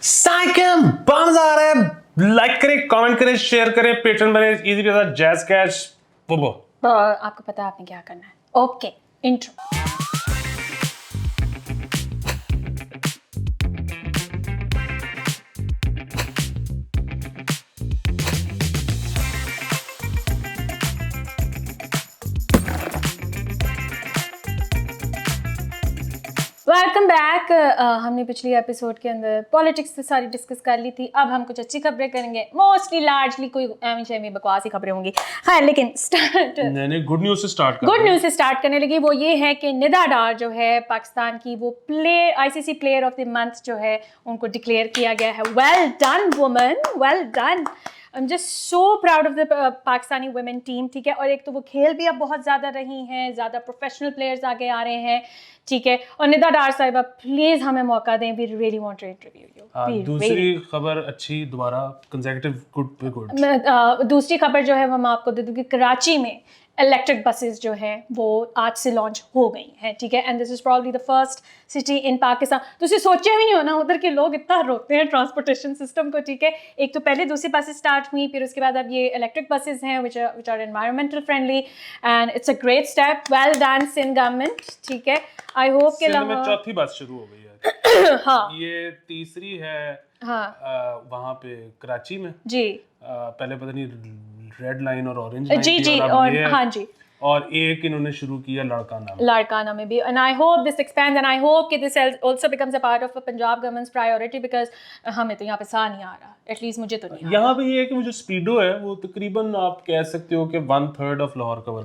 Cycle bumps आ रहे हैं, like करें, कमेंट करें, शेयर करें, पेट्रन बने, इजी के साथ जैज कैश वो आपको पता है आपने क्या करना है। Okay, intro. Welcome back. हमने पिछली एपिसोड के अंदर पॉलिटिक्स से सारी डिस्कस कर ली थी। अब हम कुछ अच्छी खबरें करेंगे, मोस्टली लार्जली कोई एमी बकवासी खबरें होंगी। हाँ, लेकिन स्टार्ट नहीं, गुड न्यूज से स्टार्ट करने लगी। वो ये है कि निदा डार जो है पाकिस्तान की, वो ICC player of the month जो है उनको डिक्लेयर किया गया है। Well done woman, well done. I am just so proud of the Pakistani women team. ठीक है, और एक तो वो खेल भी अब बहुत ज़्यादा रही हैं, ज़्यादा प्रोफेशनल प्लेयर्स आगे आ रहे हैं। ठीक है, और निदा डार साहिबा प्लीज़ हमें मौका दें, we really want to interview you. दूसरी खबर अच्छी, दोबारा कंसेक्यूटिव गुड। दूसरी खबर जो है वो मैं आपको दे दूँ कि कराची में इलेक्ट्रिक बसेस जो है वो आज से लॉन्च हो गई हैं। ठीक है, and this is probably the first city in Pakistan. तो उसे सोचा भी नहीं होना, उधर के लोग इतना रोकते हैं ट्रांसपोर्टेशन सिस्टम को। ठीक है, एक तो पहले दूसरी बसेस स्टार्ट हुई, फिर उसके बाद अब ये इलेक्ट्रिक बसेस हैं which are environmental friendly, and it's a great step. Well done Sindh government. ठीक है, आई होप के में चौथी बस शुरू हो गई है। हाँ, ये तीसरी है। हाँ, वहाँ पे कराची में जी, पहले पता नहीं रेड लाइन और ऑरेंज लाइन जी, जी, और और हाँ जी, और एक इन्होंने शुरू किया लाड़काना में भी। And I hope this expands, and I hope कि this also becomes a part of Punjab government's priority, because हमें तो यहाँ पे साह नहीं आ रहा, एटलीस्ट मुझे तो नहीं। यहाँ पे ये है कि वो जो स्पीडो है वो तकरीबन आप कह सकते हो कि 1/3 ऑफ लाहौर कवर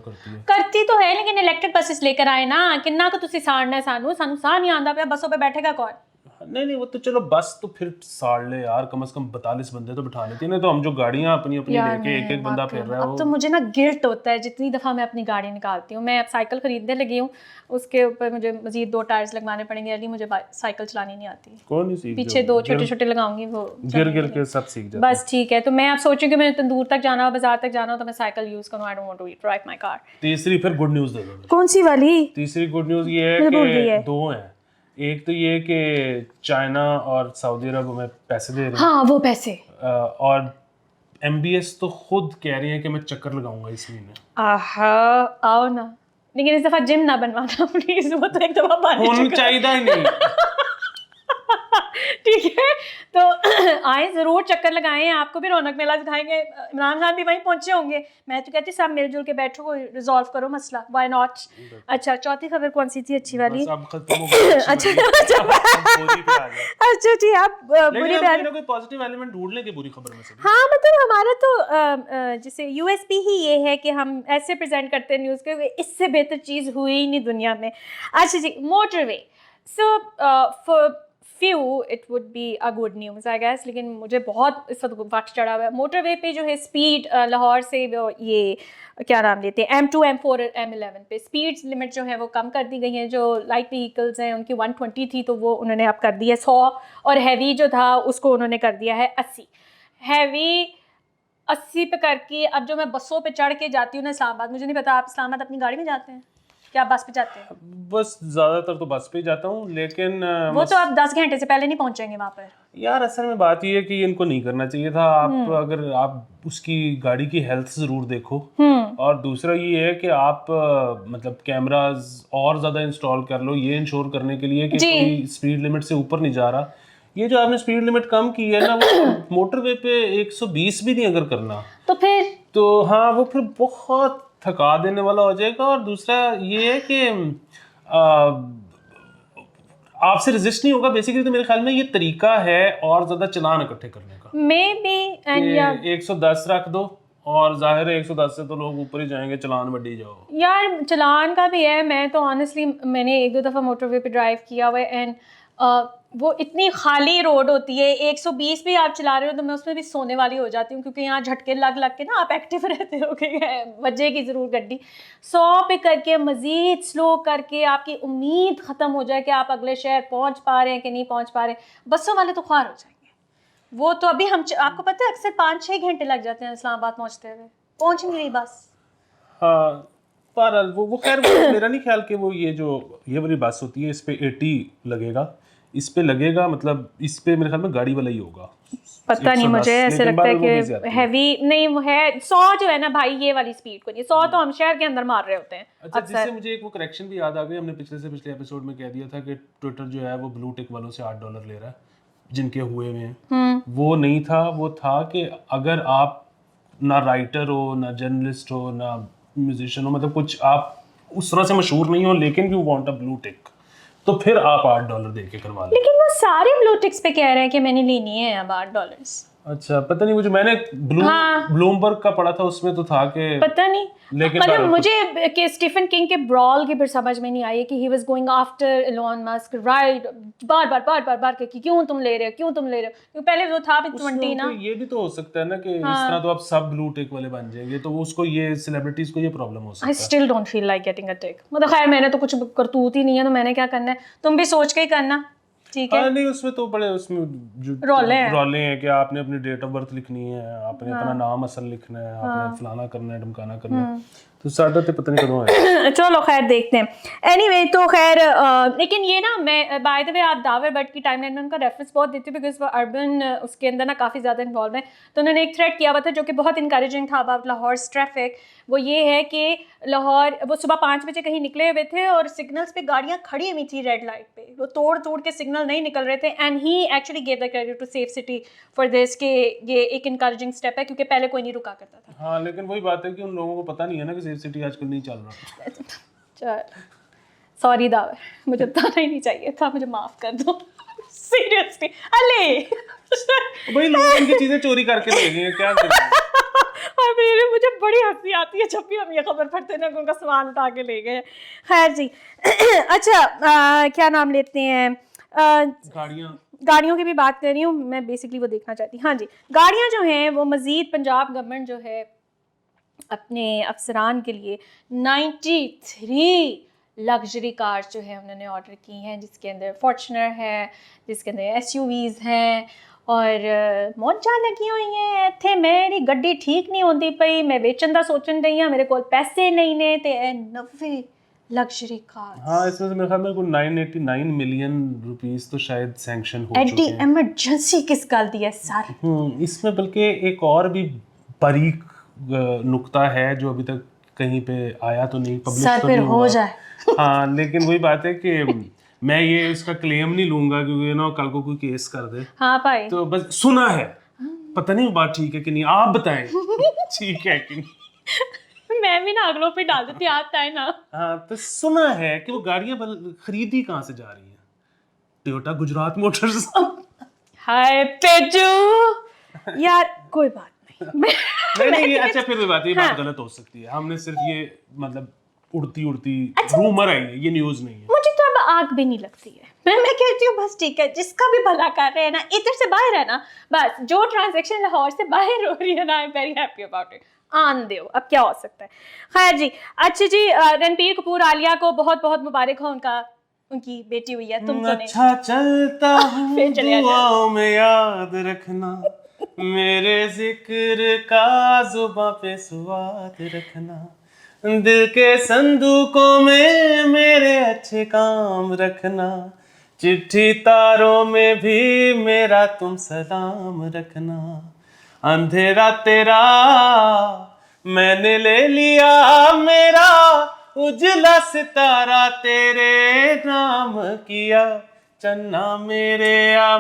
करती तो है, लेकिन इलेक्ट्रिक बसेस लेकर आए ना, किन्ना को तुसी साड़ना है सानू साह नहीं आंदा पे, बसों पे बैठेगा कौन? नहीं, वो तो चलो बस तो फिर साड़ ले यार, कम से कम 42 बंदे तो बिठा लेती है ना। तो हम जो गाड़ियां अपनी लेके एक एक बंदा फिर रहा है। अब तो मुझे ना गिल्ट होता है जितनी दफ़ा मैं अपनी गाड़ी निकालती हूँ। मैं अब साइकिल खरीदने लगी हूँ, उसके ऊपर मुझे मजीद 2 टायर्स लगवाने पड़ेंगे। अली मुझे साइकिल चलानी नहीं आती, कौन नहीं सीख पीछे 2 छोटे लगाऊंगी, वो गिर के सब सीख जाते। बस ठीक है, तो मैं अब सोचूं कि मैं तंदूर तक जाना हो, बाजार तक जाना हो, तो मैं साइकिल यूज करूँ। I don't want to drive my car. तीसरी फिर गुड न्यूज दे दो। कौन सी वाली? तीसरी गुड न्यूज ये है कि 2 हैं। एक तो ये कि चाइना और सऊदी अरब हमें पैसे दे रहे हैं। हाँ, वो पैसे। और एमबीएस तो खुद कह रही है कि मैं चक्कर लगाऊंगा इस महीने। आहा, आओ ना, लेकिन इस दफा जिम ना बनवाना प्लीज, वो तो एक दफा होना चाहिए ही नहीं। ठीक है, तो आए जरूर, चक्कर लगाएं, आपको भी रौनक मेला दिखाएंगे। इमरान खान भी वहीं पहुंचे होंगे। मैं तो कहती सब मिलजुल के बैठो, कोई रिजॉल्व करो मसला, व्हाई नॉट। अच्छा, चौथी खबर कौन सी थी अच्छी वाली? अच्छा जी, आप बुरी कोई पॉजिटिव एलिमेंट ढूंढ लेंगे बुरी खबर में से। हाँ, मतलब हमारा तो जैसे यूएसपी ही ये है कि हम ऐसे प्रेजेंट करते हैं न्यूज़ के, इससे बेहतर चीज़ हुई ही नहीं दुनिया में। अच्छा जी, motorway. So for few it would be a good news I guess, लेकिन मुझे बहुत इस वक्त वक्त चढ़ा हुआ है। मोटरवे पे जो है स्पीड लाहौर से ये क्या नाम लेते हैं, M2, M4, M11 पे स्पीड लिमिट जो है वो कम कर दी गई है। जो लाइट व्हीकल्स हैं उनकी 120 थी, तो वो उन्होंने अब कर दी है 100, और हैवी जो था उसको उन्होंने कर दिया है 80। हैवी 80 पे करके अब जो मैं बसों पे चढ़ के जाती हूँ ना इस्लामाबाद, मुझे नहीं पता आप इस्लामाबाद अपनी गाड़ी में जाते हैं क्या बस पे जाते हैं? बस ज्यादातर तो बस पे ही जाता हूँ, लेकिन वो तो आप 10 घंटे से पहले नहीं पहुंचेंगे वहाँ पर। यार असल में बात ये है कि इनको नहीं करना चाहिए था। आप अगर आप उसकी गाड़ी की हेल्थ जरूर देखो, और दूसरा ये है कि आप मतलब कैमरास और ज्यादा इंस्टॉल कर लो, ये इंश्योर करने के लिए कि कोई स्पीड लिमिट से ऊपर नहीं जा रहा। ये जो आपने स्पीड लिमिट कम की है ना, वो मोटरवे पे 120 भी नहीं अगर करना तो हाँ, वो फिर बहुत थका देने वाला हो जाएगा। और दूसरा ये है कि आपसे रेजिस्ट नहीं होगा बेसिकली। तो मेरे ख्याल में ये तरीका है और ज्यादा चलान इकट्ठे करने का। मे बी, एंड 110 रख दो, और जाहिर है 110 से तो लोग ऊपर ही जाएंगे, चलान बढ़ी जाओ। यार चलान का भी है। मैं तो ऑनेस्टली मैंने 1-2 दफ़ा मोटरवे पे ड्राइव किया हुआ है, एंड वो इतनी खाली रोड होती है, 120 भी आप चला रहे हो तो मैं उसमें भी सोने वाली हो जाती हूँ, क्योंकि यहाँ झटके लग के ना आप एक्टिव रहते हो कि बजेगी ज़रूर गड्डी। 100 पे करके मज़ीद स्लो करके आपकी उम्मीद ख़त्म हो जाए कि आप अगले शहर पहुँच पा रहे हैं कि नहीं पहुँच पा रहे हैं। बसों वाले तो ख्वार हो जाएंगे। वो तो अभी हम आपको पता है अक्सर 5-6 घंटे लग जाते हैं इस्लामाबाद पहुँचते हुए, पहुँच नहीं रही बस। हाँ, पर वो खैर मेरा नहीं ख्याल कि वो ये वाली बस होती है इस पे 80 लगेगा। इस पे लगेगा, मतलब इस पे मेरे ख्याल में गाड़ी वाला ही होगा। पता नहीं, 110, मुझे ऐसे लेकिन लगता है बारह वो भी ज्यादा कि है। हैवी नहीं वो है 100 जो है ना भाई, ये वाली स्पीड को नहीं, 100 तो हम शहर के अंदर मार रहे होते हैं अच्छा, अक्सर। जिससे मुझे एक वो करेक्शन भी याद आ गई, हमने पिछले एपिसोड में कह दिया था कि ट्विटर जो है वो ब्लू टिक वालों से $8 ले रहा है जिनके हुए हुए हैं। वो नहीं था, वो था कि अगर आप ना राइटर हो, ना जर्नलिस्ट हो, ना म्यूजिशियन हो, मतलब कुछ आप उस तरह से मशहूर नहीं हो, लेकिन you want a blue tick, तो फिर आप $8 दे के करवा लें। लेकिन वो सारे ब्लू टिक्स पे कह रहे हैं कि मैंने लेनी है अब $8। अच्छा, पता नहीं, मुझे मैंने ब्लूमबर्ग का पढ़ा था, उसमें तो था कि पता नहीं, लेकिन मतलब मुझे कि स्टीफन किंग के ब्रॉल की फिर समझ में नहीं आई कि he was going after Elon Musk, right, बार कि क्यों तुम ले रहे हो, क्यों तुम ले रहे हो, क्योंकि पहले वो था भी 20 ना। ये भी तो हो सकता है ना कि इस तरह तो आप सब ब्लू टिक वाले बन जाएंगे, तो उसको ये सेलिब्रिटीज को ये प्रॉब्लम हो सकता आई है। Still don't feel like getting a tick, मतलब खैर मैंने तो कुछ करतूत ही नहीं है, तो मैंने क्या करना है, तुम भी सोच के ही करना, ठीक है। हाँ नहीं, उसमें तो बड़े उसमें जो रोले हैं कि आपने अपनी डेट ऑफ बर्थ लिखनी है, आपने अपना नाम असल लिखना है, आपने फलाना करना है, ढमकाना करना है, तो साढ़े तो पता नहीं कदों है। चलो खैर देखते हैं। एनीवे तो खैर लेकिन ये ना, मैं बाय द वे आप दावर बट की टाइमलाइन में उनका रेफरेंस बहुत देती हूँ, बिकॉज वो अर्बन उसके अंदर ना काफ़ी ज़्यादा इन्वॉल्व है। तो उन्होंने एक थ्रेड किया हुआ था जो कि बहुत इंकरेजिंग था अबाउट लाहौर ट्रैफिक। वो ये है कि लाहौर, वो सुबह 5 बजे कहीं निकले हुए थे और सिग्नल्स पे गाड़ियाँ खड़ी हुई थी रेड लाइट पे, वो तोड़ के सिग्नल नहीं निकल रहे थे, and he actually gave the credit to safe city for this कि ये एक इंकरेजिंग स्टेप है, क्योंकि पहले कोई नहीं रुका करता था। हाँ, लेकिन वही बात है कि उन लोगों को पता नहीं है ना कि सेफ सिटी आजकल नहीं चल रहा। सॉरी दावर, मुझे बताना ही नहीं चाहिए था, मुझे माफ कर दो। सीरियसली अले भाई लोग इनकी चीजें चोरी करके ले गए हैं, क्या करें। और मुझे बड़ी हंसी आती है जब भी हम ये खबर पढ़ते हैं कि उनका सामान उठा के ले गए। खैर जी अच्छा क्या नाम लेते हैं, गाड़ियों की भी बात कर रही हूँ मैं, बेसिकली वो देखना चाहती हूँ। हाँ जी, गाड़ियाँ जो हैं वो मज़ीद पंजाब गवर्नमेंट जो है अपने अफसरान के लिए 93 लग्जरी कार्स जो है उन्होंने ऑर्डर की हैं, जिसके अंदर फॉर्च्यूनर है, जिसके अंदर SUVs हैं और मौजां लगी हुई हैं। इत्थे मेरी गड्डी ठीक नहीं होती पई, मैं बेचन दा सोचन रही हाँ, मेरे को पैसे नहीं ने, ते 90 लग्जरी कार्स। हाँ, इसमें से मेरे ख्याल में कोई 989 मिलियन रुपीस तो शायद सैंक्शन हो चुके हैं। एमरजेंसी किस गल दी है सर। इसमें बल्कि एक और भी बारीक नुक्ता है जो अभी तक कहीं पे आया तो नहीं, पब्लिश तो नहीं हो हुआ। जाए हाँ, लेकिन वही बात है कि मैं ये इसका क्लेम नहीं लूंगा क्योंकि ना कल को कोई केस कर दे। हाँ भाई, तो बस सुना है, पता नहीं वो बात ठीक है कि नहीं, आप बताएं ठीक है कि नहीं। मैं भी ना अगलों पे डाल देती, आता है ना। हाँ, तो सुना है कि वो गाड़ियां खरीदी कहाँ से जा रही हैं, टोयोटा गुजरात मोटर्स। हाय पेजू यार, कोई बात नहीं। नहीं ये अच्छा, फिर बात ये बात गलत हो सकती है, हमने सिर्फ ये मतलब उड़ती रूमर है, ये न्यूज़ नहीं है। मुझे तो अब आग भी नहीं लगती है, मैं कहती हूँ बस ठीक है, जिसका भी भला कर रहे हैं ना, इधर से बाहर है ना, बस जो ट्रांजैक्शन लाहौर से बाहर हो रही है ना, I am very happy about it. आन दो, अब क्या हो सकता है। खैर जी, अच्छा जी, रणबीर कपूर आलिया को बहुत बहुत मुबारक हो, उनकी बेटी हुई है। तुम तो नहीं, अच्छा चलता हूँ दुआओं में याद रखना, मेरे जिक्र का जुबां पे स्वाद रखना, दिल के संदूकों में मेरे अच्छे काम रखना, चिट्ठी तारों में भी मेरा तुम सलाम रखना, अंधेरा तेरा मैंने ले लिया मेरा, उजला सितारा तेरे नाम किया, चन्ना मेरे आ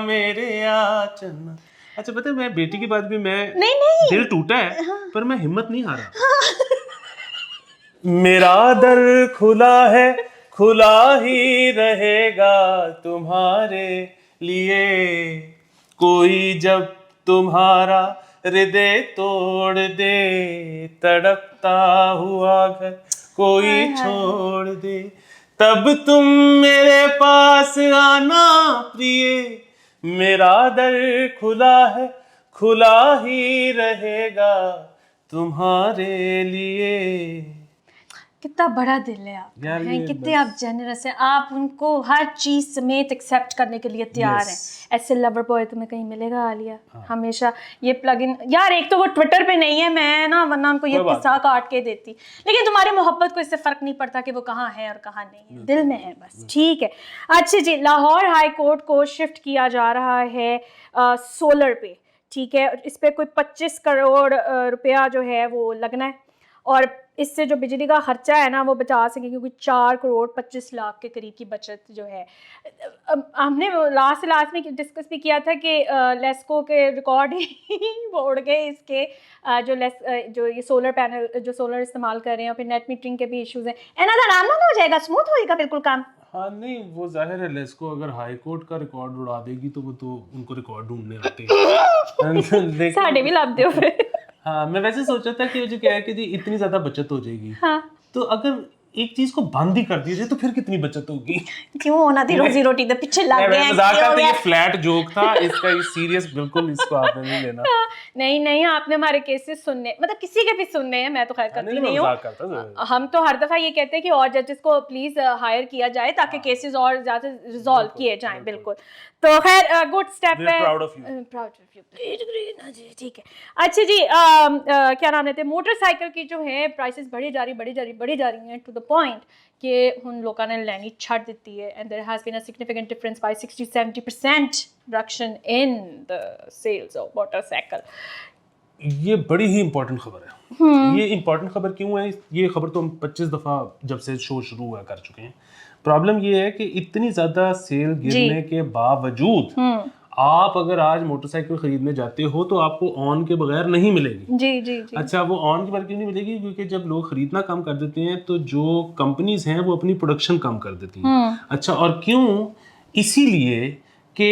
चन्ना। अच्छा पता है, मैं बेटी के बाद भी मैं नहीं दिल टूटा है, पर मैं हिम्मत नहीं हारा। मेरा दर खुला है, खुला ही रहेगा तुम्हारे लिए, कोई जब तुम्हारा हृदय तोड़ दे, तड़पता हुआ घर कोई छोड़ दे, तब तुम मेरे पास आना प्रिय, मेरा दर खुला है, खुला ही रहेगा तुम्हारे लिए। कितना बड़ा दिल है आपका, यार हैं, ये कितने आप जेनरस हैं, आप उनको हर चीज़ समेत एक्सेप्ट करने के लिए तैयार Yes. हैं। ऐसे लवर बॉय तुम्हें कहीं मिलेगा आलिया? हमेशा ये प्लग इन, यार एक तो वो ट्विटर पे नहीं है, मैं ना वरना उनको ये कोई बात किस्सा काट के देती, लेकिन तुम्हारी मोहब्बत को इससे फ़र्क नहीं पड़ता कि वो कहाँ है और कहाँ नहीं है, दिल में है बस, ठीक है। अच्छा जी, लाहौर हाई कोर्ट को शिफ्ट किया जा रहा है सोलर पे, ठीक है, इस पर कोई 25 करोड़ रुपया जो है वो लगना है, और इससे जो बिजली का खर्चा है ना वो बचा सके, क्योंकि 4 करोड़ 25 लाख के करीब की बचत जो है। हमने लास्ट में डिस्कस भी किया था कि लेस्को के रिकॉर्ड ही वो उड़ गए इसके, जो ये सोलर पैनल जो सोलर इस्तेमाल कर रहे हैं, और फिर नेट मीटरिंग के भी इश्यूज हैं। एना आराम हो जाएगा, स्मूथ होएगा बिल्कुल काम। हाँ नहीं, वो जाहिर है लेस्को अगर हाई कोर्ट का रिकॉर्ड उड़ा देगी तो वो तो उनको रिकॉर्ड ढूंढने आते हैं। साढ़े भी लाभ दो फिर। हाँ, मैं वैसे सोचा था कि मुझे क्या है कि जी इतनी ज्यादा बचत हो जाएगी, हाँ, तो अगर एक चीज को बंद ही कर दिया जाए तो फिर कितनी बचत होगी। क्यों होना थी, रोजी रोटी तो पीछे लग गए हैं, मजाक क्यों करते, गया? ये फ्लैट जोक था, इसका ये सीरियस बिल्कुल इसको आपने नहीं लेना। नहीं, आपने हमारे केसेस सुनने, मतलब किसी के भी सुनने हैं, मैं तो खैर करती नहीं हूँ। मजाक करता था। हम तो हर दफा ये कहते हैं कि और जजेस को प्लीज हायर किया जाए ताकि केसेस और ज्यादा रिजॉल्व किए जाएं। बिल्कुल, तो खैर गुड स्टेप है, proud of you. Proud of you, ठीक है। अच्छा जी, क्या नाम लेते हैं, मोटरसाइकिल की जो है प्राइसेस बढ़ी जा रही हैं टू द पॉइंट कि उन लोगों ने लेनी छड़ देती है, and there has been a significant difference by 60-70% reduction in the sales of motorcycle. ये बड़ी ही इंपॉर्टेंट खबर है। ये इंपॉर्टेंट खबर क्यों है? ये खबर तो हम 25 दफा जब से शो शुरू हुआ कर चुके हैं। प्रॉब्लम ये है कि इतनी ज्यादा सेल गिरने के बावजूद आप अगर आज मोटरसाइकिल खरीदने जाते हो तो आपको ऑन के बगैर नहीं मिलेगी। जी। अच्छा, वो ऑन के बगैर क्यों नहीं मिलेगी? क्योंकि जब लोग खरीदना कम कर देते हैं तो जो कंपनीज हैं वो अपनी प्रोडक्शन कम कर देती हैं। अच्छा, और क्यों? इसीलिए कि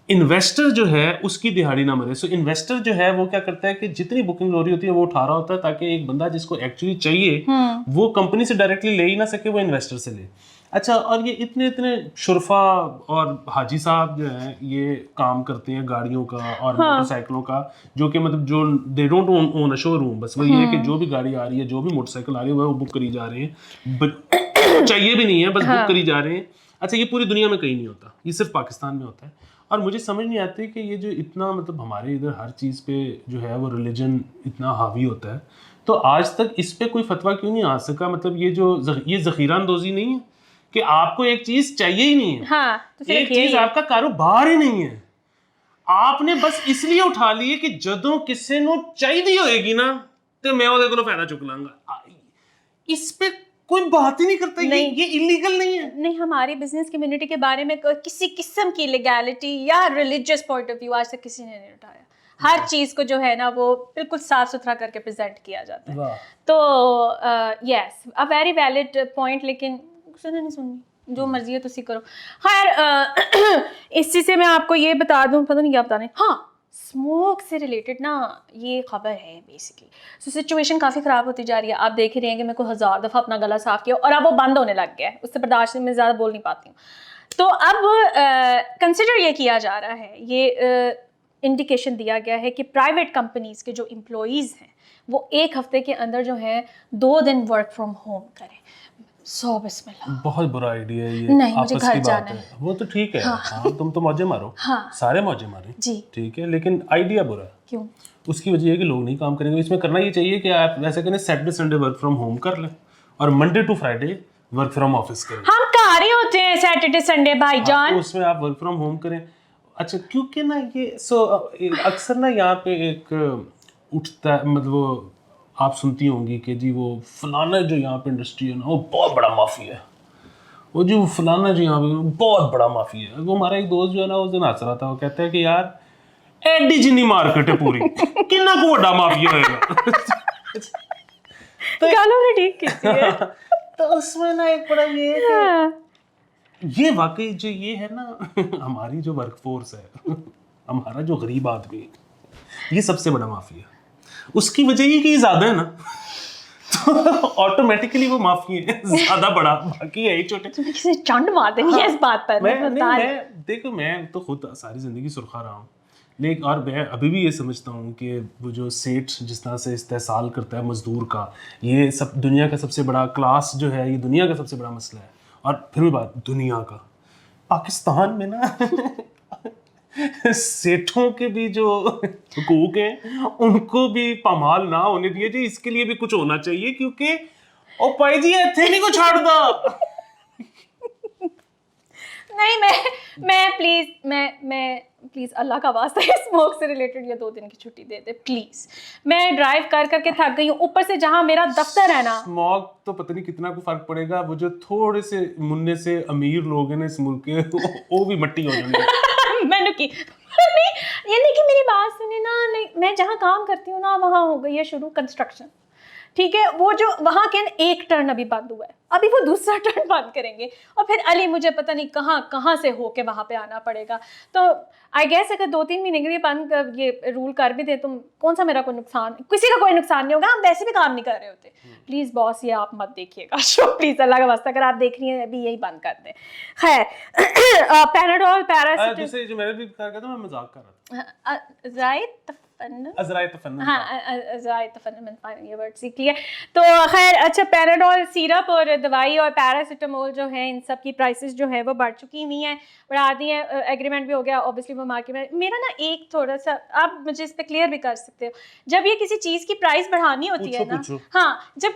इन्वेस्टर जो है उसकी दिहाड़ी ना मरे। सो इन्वेस्टर जो है वो क्या करता है कि जितनी बुकिंग हो रही होती है वो उठा रहा होता है, ताकि एक बंदा जिसको एक्चुअली चाहिए वो कंपनी से डायरेक्टली ले ही ना सके, वो इन्वेस्टर से ले। अच्छा, और ये इतने शुरफा और हाजी साहब जो हैं ये काम करते हैं गाड़ियों का और मोटरसाइकिलों का, जो कि मतलब जो they don't own a showroom, बस वही है कि जो भी गाड़ी आ रही है, जो भी मोटरसाइकिल आ रही है वो बुक करी जा रहे हैं, चाहिए भी नहीं है, बस बुक करी जा रहे हैं। अच्छा, ये पूरी दुनिया में कहीं नहीं होता, ये सिर्फ पाकिस्तान में होता है। और मुझे समझ नहीं आती कि ये जो इतना मतलब हमारे इधर हर चीज़ पे जो है वो रिलीजन इतना हावी होता है, तो आज तक इस पे कोई फतवा क्यों नहीं आ सका? मतलब ये ज़ख़ीरा अंदोज़ी नहीं है कि आपको एक चीज़ चाहिए ही नहीं है, हाँ, तो एक चीज़ आपका कारोबार ही नहीं है, आपने बस इसलिए उठा ली है कि जदों किसी नूं चाहिदी होएगी ना तो मैं उहदे कोलों फायदा चुक लांगा। इस पे कोई बात ही नहीं करता। ये इलीगल नहीं है। नहीं, हमारी बिजनेस कम्युनिटी के बारे में किसी किस्म की लीगैलिटी या रिलीजियस पॉइंट ऑफ व्यू आज तक किसी ने नहीं उठाया। हर चीज़ को जो है ना वो बिल्कुल साफ सुथरा करके प्रेजेंट किया जाता है। तो yes, a very valid point, लेकिन किसी ने नहीं सुननी। जो मर्जी है तुसी करो। खैर इस चीज़ से मैं आपको ये बता दूं, पता नहीं क्या बताने, हाँ स्मोक से रिलेटेड ना ये खबर है बेसिकली। सो सिचुएशन काफ़ी ख़राब होती जा रही है। आप देख ही रहे हैं कि मेरे को 1000 दफ़ा अपना गला साफ़ किया और अब वो बंद होने लग गया है, उससे बर्दाश्त में ज़्यादा बोल नहीं पाती हूँ। तो अब कंसिडर ये किया जा रहा है, ये इंडिकेशन दिया गया है कि प्राइवेट कंपनीज़ के जो एम्प्लॉइज़ हैं वो 1 हफ्ते के अंदर जो है 2 दिन वर्क फ्रॉम होम करें। सो बिस्मिल्लाह। बहुत बुरा आइडिया है ये। नहीं, मुझे घर जाना है। वो तो ठीक है, हाँ तुम तो मौजे मारो, हाँ सारे मौजे मारे जी, ठीक है, लेकिन आइडिया बुरा है। क्यों? उसकी वजह है कि लोग नहीं काम करेंगे। इसमें करना ये चाहिए कि आप वैसे करें, Saturday Sunday work from home कर लें और Monday to Friday work from office करें। हम कार ही होते हैं सैटरडे संडे भाईजान। तो उसमें आप वर्क फ्रॉम होम करें। अच्छा, क्योंकि ना ये अक्सर ना यहाँ पे एक उठता है, मतलब आप सुनती होंगी कि जी वो फलाना जो यहाँ पे इंडस्ट्री है ना वो बहुत बड़ा माफिया है, वो जो फलाना जो यहाँ पे बहुत बड़ा माफिया है। वो हमारा एक दोस्त जो है ना उस दिन हंस रहा था, वो कहता है कि यार एडी जिन्नी मार्केट है पूरी, कितना को बड़ा माफिया होगा। गालों ने ठीक की है। तो उसमें ना एक बड़ा ये है कि ये वाकई जो ये है ना हमारी जो वर्कफोर्स है, हमारा जो गरीब आदमी है, ये सबसे बड़ा माफिया है। उसकी वजह ये कि ज्यादा है ना, तो ऑटोमेटिकली वो माफी है, ज्यादा बड़ा, बाकी है छोटे। किसी चंड मार देनी है इस बात पर। मैं देखो, मैं तो खुद सारी जिंदगी सुरखा रहा हूँ, लेकिन और मैं अभी भी ये समझता हूँ कि वो जो सेठ जिस तरह से इस्तेहसाल करता है मजदूर का, ये सब दुनिया का सबसे बड़ा क्लास जो है, ये दुनिया का सबसे बड़ा मसला है। और फिर भी बात दुनिया का, पाकिस्तान में ना सेठों के भी जो हुकूक हैं उनको भी पामाल ना होने दिए जी, इसके लिए भी कुछ होना चाहिए, क्योंकि ओ भाई जी इतने नहीं को छाड़ दो। नहीं, मैं प्लीज़ अल्लाह का वास्ता है स्मोक से रिलेटेड ये 2 दिन की छुट्टी दे दे प्लीज़। मैं ड्राइव कर करके थक गई हूँ, ऊपर से जहाँ मेरा दफ्तर है ना। स्मॉग तो पता नहीं कितना को फर्क पड़ेगा, वो जो थोड़े से मुन्ने से अमीर लोग हैं ना इस मुल्क के, वो भी मट्टी हो जाएंगे। मैंने की नहीं, ये नहीं कि मेरी बात सुने ना, नहीं, मैं जहाँ काम करती हूँ ना वहाँ हो गई है शुरू कंस्ट्रक्शन, ठीक है। वो जो वहाँ के एक टर्न अभी बंद हुआ है, अभी वो दूसरा टर्न बंद करेंगे और फिर अली मुझे पता नहीं कहाँ से होके वहाँ पे आना पड़ेगा। तो आई गेस अगर 2-3 महीने के लिए बंद ये रूल कर भी दे तो कौन सा मेरा कोई नुकसान, किसी का कोई नुकसान नहीं होगा, हम वैसे भी काम नहीं कर रहे होते। प्लीज़ बॉस ये आप मत देखिएगा शो, प्लीज़ अल्लाह का वास्ता, अगर आप देख रही हैं अभी यही बंद कर दें। खैर पैराडोल पैरासिटामोल जो मैंने भी कहा था, मैं मजाक कर रहा था। ये वर्ड सीख लिया। तो खैर अच्छा, पैराडोल सिरप और दवाई और पैरासिटामोल जो है इन सब की प्राइसेस जो है वो बढ़ चुकी हुई हैं, बढ़ा दी हैं। एग्रीमेंट भी हो गया ऑब्वियसली वो मार्केट में। मेरा ना एक थोड़ा सा, आप मुझे इस पर क्लियर भी कर सकते हो, जब ये किसी चीज़ की प्राइस बढ़ानी होती है ना, हाँ जब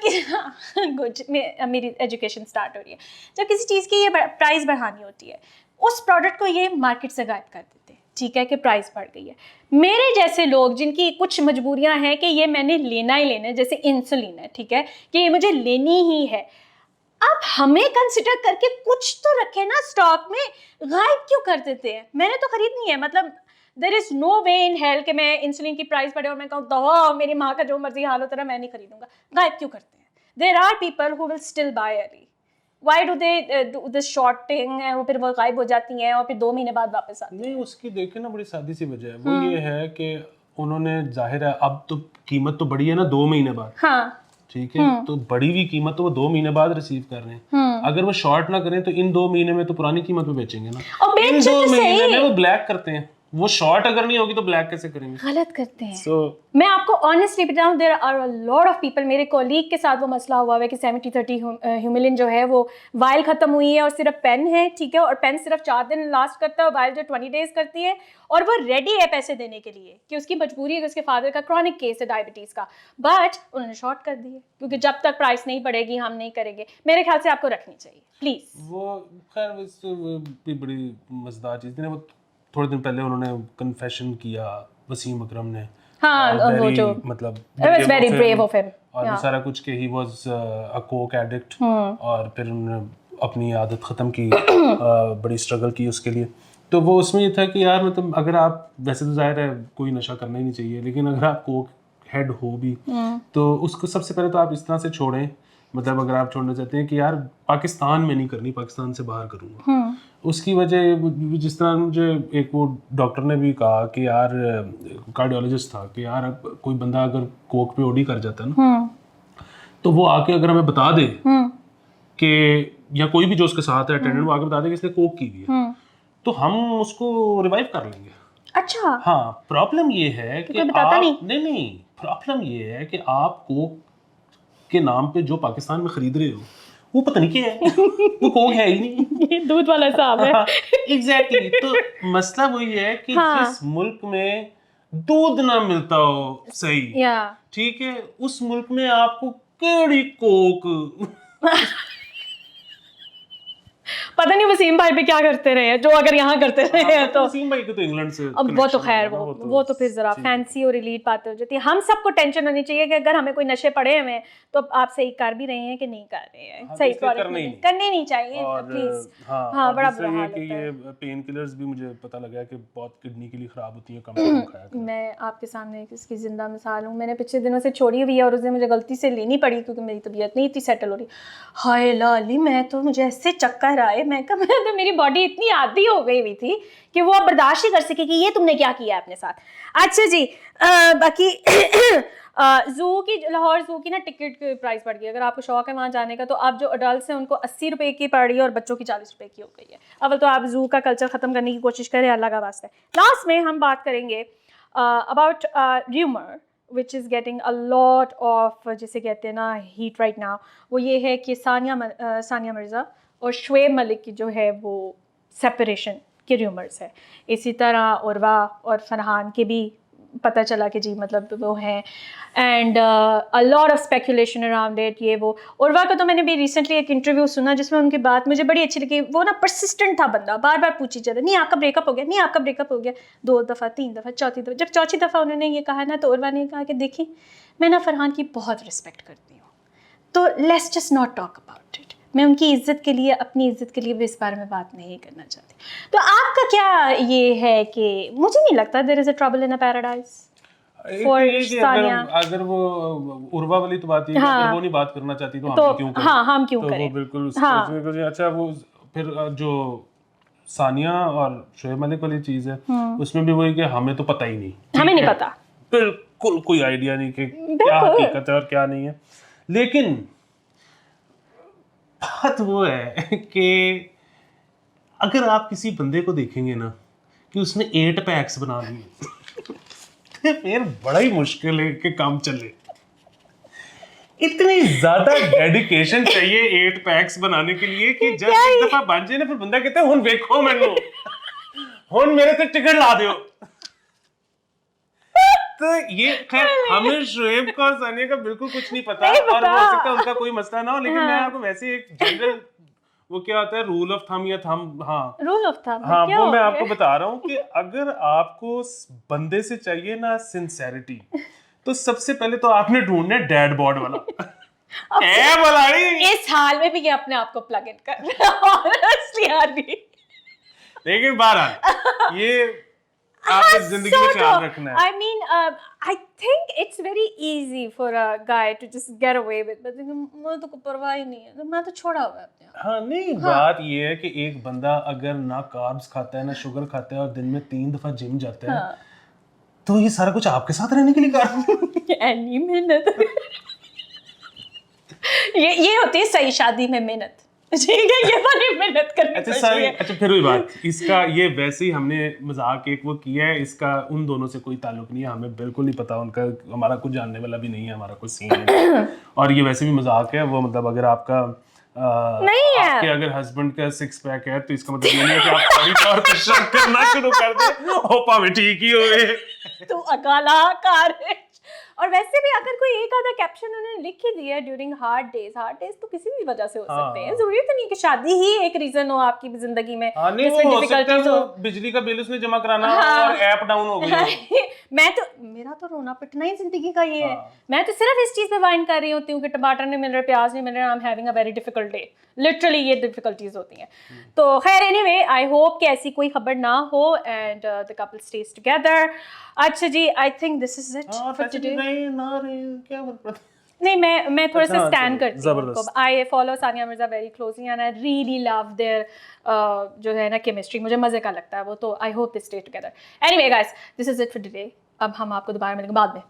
गुड मेरी एजुकेशन स्टार्ट हो रही है, जब किसी चीज़ की ये प्राइस बढ़ानी होती है उस प्रोडक्ट को ये मार्केट से गायब कर देते हैं, ठीक है कि प्राइस बढ़ गई है। मेरे जैसे लोग जिनकी कुछ मजबूरियां हैं कि ये मैंने लेना ही लेना है, जैसे इंसुलिन है, ठीक है कि ये मुझे लेनी ही है, आप हमें कंसिडर करके कुछ तो रखे ना स्टॉक में, गायब क्यों कर देते हैं? मैंने तो खरीदनी है, मतलब there is no way in hell कि मैं इंसुलिन की प्राइस बढ़े और मैं कहूँ दवा मेरी माँ का जो मर्जी हाल होता है मैं नहीं खरीदूंगा। गायब क्यों करते हैं? There are people who will still buy early. Why do they do this shorting and वो फिर वो गायब हो जाती हैं और फिर 2 महीने बाद वापस आती हैं? नहीं, उसकी देखिए ना बड़ी सादी सी वजह है, वो ये है कि उन्होंने जाहिर है अब तो कीमत तो बढ़ी है ना 2 महीने बाद, हाँ ठीक है, तो बढ़ी हुई कीमत तो वो 2 महीने बाद रिसीव कर रहे हैं। अगर वो शॉर्ट ना करें तो इन 2 महीने में तो पुरानी कीमत पे बेचेंगे ना, और इन 2 महीने में वो ब्लैक करते हैं। वो शॉर्ट अगर नहीं होगी तो ब्लैक कैसे करेंगे? गलत करते हैं। मैं आपको ऑनेस्टली बताऊं, there are a lot of people, मेरे कोलीग के साथ वो मसला हुआ है कि 70-30 ह्यूमिलिन जो है वो वाइल ख़त्म हुई है और सिर्फ पेन है, ठीक है, और पेन सिर्फ 4 दिन लास्ट करता है और वाइल जो 20 डेज करती है, और वो रेडी है पैसे देने के लिए कि उसकी मजबूरी है कि उसके फादर का क्रॉनिक केस है डायबिटीज़ का, बट उन्होंने शॉर्ट कर दी है क्योंकि जब तक प्राइस नहीं बढ़ेगी हम नहीं करेंगे। मेरे ख्याल से आपको रखनी चाहिए प्लीज़। वो खैर भी बड़ी मज़ेदार चीज़ थी ना, वो थोड़े दिन पहले उन्होंने कन्फेशन किया वसीम अकरम ने, हाँ वो जो मतलब it was very brave of him, और वो सारा कुछ कि he was a Coke addict, और फिर उन्होंने अपनी आदत ख़त्म की, बड़ी स्ट्रगल की उसके लिए। तो वो उसमें ये था कि यार मतलब अगर आप, वैसे तो जाहिर है कोई नशा करना ही नहीं चाहिए, लेकिन अगर आप कोक हेड हो भी तो उसको सबसे पहले तो आप इस तरह से छोड़ें, मतलब अगर आप छोड़ना चाहते हैं कि यार पाकिस्तान में नहीं करनी, पाकिस्तान से बाहर करूँगा, उसकी वजह जिस तरह मुझे एक वो डॉक्टर ने भी कहा कि यार, कार्डियोलॉजिस्ट था, कि यार कोई बंदा अगर कोक पे ओडी कर जाता है ना, तो वो आके अगर हमें बता दे कि, या कोई भी जो उसके साथ है अटेंडेंट, वो आके बता दे कि इसने कोक की हुई है, तो हम उसको रिवाइव कर लेंगे। अच्छा हाँ, प्रॉब्लम ये है कि बताता नहीं, प्रॉब्लम ये है कि आप कोक के नाम पे जो पाकिस्तान में खरीद रहे हो वो पता नहीं क्या है, वो कोक है ही नहीं, ये दूध वाला हिसाब है। एग्जैक्टली। तो मसला वही है कि जिस मुल्क में दूध ना मिलता हो सही, ठीक है, उस मुल्क में आपको केड़ी कोक पता नहीं वसीम भाई पे क्या करते रहे हैं, जो अगर यहाँ करते रहे हैं तो। वसीम भाई को तो इंग्लैंड से अब वो तो खैर वो तो फिर जरा फैंसी और एलीट बातें हो जाती है। हम सबको टेंशन होनी चाहिए कि अगर हमें कोई नशे पड़े हुए हैं तो आप सही कर भी रहे हैं कि नहीं कर रहे हैं, सही करने नहीं चाहिए प्लीज। हाँ बड़ा बुरा हाल होता है। ये पेन किलर्स भी मुझे पता लगा कि बहुत किडनी के लिए खराब होती है, कम खाया करें। मैं आपके सामने इसकी जिंदा मिसाल हूँ, मैंने पिछले दिनों से छोड़ी हुई है और उसे मुझे गलती से लेनी पड़ी क्योंकि मेरी तबीयत नहीं इतनी सेटल हो रही। हाय लाली, मैं तो मुझे ऐसे चक्कर आए आए, मैं कहा मैं तो मेरी बॉडी इतनी आदी हो गई हुई थी कि वो अब बर्दाश्त ही कर सके कि ये तुमने क्या किया है अपने साथ। अच्छा जी, बाकी जू की, लाहौर जू की ना टिकट की प्राइस बढ़ गई। अगर आपको शौक है वहाँ जाने का तो आप जो अडल्ट हैं उनको 80 रुपये की पड़ रही है और बच्चों की 40 रुपये की हो गई है। अव्वल तो आप जू का कल्चर ख़त्म करने की कोशिश करें, अल्लाह का वास्ता है। लास्ट में हम बात करेंगे about rumour which is getting a lot of, जिसे कहते हैं ना हीट राइट नाउ, वो ये है कि सानिया मिर्ज़ा और शुएब मलिक की जो है वो सेपरेशन के र्यूमर्स है। इसी तरह उर्वा और फरहान के भी पता चला कि जी मतलब वो हैं, and a lot of speculation around it, ये वो। उर्वा का तो मैंने भी रिसेंटली एक इंटरव्यू सुना जिसमें उनकी बात मुझे बड़ी अच्छी लगी। वो ना परसिस्टेंट था बंदा, बार बार पूछी जाता, नहीं आपका ब्रेकअप हो गया, नहीं आपका ब्रेकअप हो गया, 2 दफ़ा 3 दफ़ा, चौथी दफ़ा। जब चौथी दफ़ा उन्होंने ये कहा ना तो उर्वा ने कहा कि देखिए मैं ना फरहान की बहुत रिस्पेक्ट करती हूँ, तो let's just not talk about it. मैं उनकी इज़्ज़त के लिए, अपनी इज़्ज़त के लिए भी इस बारे में बात नहीं करना चाहती। तो आपका क्या ये है कि मुझे नहीं लगता there is a trouble in a paradise for Sania. अगर वो उर्वा वाली तो बात ये है कि अगर वो नहीं बात करना चाहती तो हम क्यों करें? हाँ हम क्यों तो करें, वो बिल्कुल हाँ। अच्छा वो फिर जो सानिया और शोएब मलिक वाली चीज़ है उसमें भी वही कि हमें तो पता ही नहीं, हमें नहीं पता, बिल्कुल कोई आइडिया नहीं कि क्या बिल्कुल। हकीकत है और क्या नहीं है। लेकिन बात वो है कि अगर आप किसी बंदे को देखेंगे ना कि उसने 8 पैक्स बना लिए तो फिर बड़ा ही मुश्किल है कि काम चले। इतनी ज्यादा डेडिकेशन चाहिए 8 पैक्स बनाने के लिए कि जब एक दफा बन जाए ना फिर बंदा कहता है हुन देखो मैनू, हुन मेरे से टिकट ला दो। तो ये खैर हमें शोएब का और सानिया का बिल्कुल कुछ नहीं पता, और हो सकता है उनका कोई मसला ना हो, लेकिन मैं आपको वैसे एक जनरल वो क्या होता है रूल ऑफ थंब या थंब, हाँ रूल ऑफ थंब, हाँ क्या वो हो मैं गया? आपको बता रहा हूँ कि अगर आपको बंदे से चाहिए ना सिंसेरिटी, तो सबसे पहले तो आपने ढूंढना है डैड बॉड वाला। है भलाई इस हाल में भी ये अपने आप को प्लग इन कर रहा है ऑनेस्टली यानी। लेकिन बहरहाल ये आपने जिंदगी में ख्याल रखना है। I mean, I think it's very easy for a guy to just get away with, but मुझे तो कोई परवाह ही नहीं है, तो मैं तो छोड़ा हुआ है अपने आप। हाँ नहीं बात ये है कि एक बंदा अगर ना कार्ब्स खाता है ना शुगर खाता है और दिन में 3 दफा जिम जाता है तो ये सारा कुछ आपके साथ रहने के लिए कर रहा है। एनी मेहनत ये होती है सही शादी में मेहनत, ठीक है, ये वाली मेहनत करनी अच्छा चाहिए। अच्छा फिर वही बात, इसका ये वैसे ही हमने मजाक एक वो किया है, इसका उन दोनों से कोई ताल्लुक नहीं है, हमें बिल्कुल नहीं पता उनका, हमारा कुछ जानने वाला भी नहीं है, हमारा कुछ सीन नहीं। और ये वैसे भी मजाक है, वो मतलब अगर आपका नहीं है, आपके अगर हस्बैंड का 6 पैक है तो इसका मतलब ये नहीं है कि आप सारी तौर पे शक करना शुरू कर दें हो पावे ठीक ही होए तो अकाला कार है। और वैसे भी अगर कोई एक आधा कैप्शन उन्होंने लिख ही दिया ड्यूरिंग हार्ड डेज तो किसी भी वजह से हो सकते हैं, जरूरी तो नहीं कि शादी ही एक रीजन हो आपकी जिंदगी में। नहीं वो हो सकता है वो बिजली का बिल उसने जमा कराना और ऐप डाउन हो गई। मेरा तो रोना पिटना ही जिंदगी का ये है। मैं तो सिर्फ इस चीज पे वाइन कर रही होती हूँ कि टमाटर नहीं मिल रहे, प्याज नहीं मिल रहे, I am having a very difficult day, literally ये डिफिकल्टीज होती हैं। तो खैर एनीवे आई होप कि ऐसी कोई खबर ना हो and the couple stage together. अच्छा जी, I think this is it for today. नहीं मैं थोड़ा सा स्टैंड करती हूँ उनको। I follow Sania Mirza very closely and I really love their जो है ना केमिस्ट्री, मुझे मजे का लगता है वो, तो I hope they stay together. Anyway guys, this is it for today. अब हम आपको दोबारा मिलेंगे बाद में।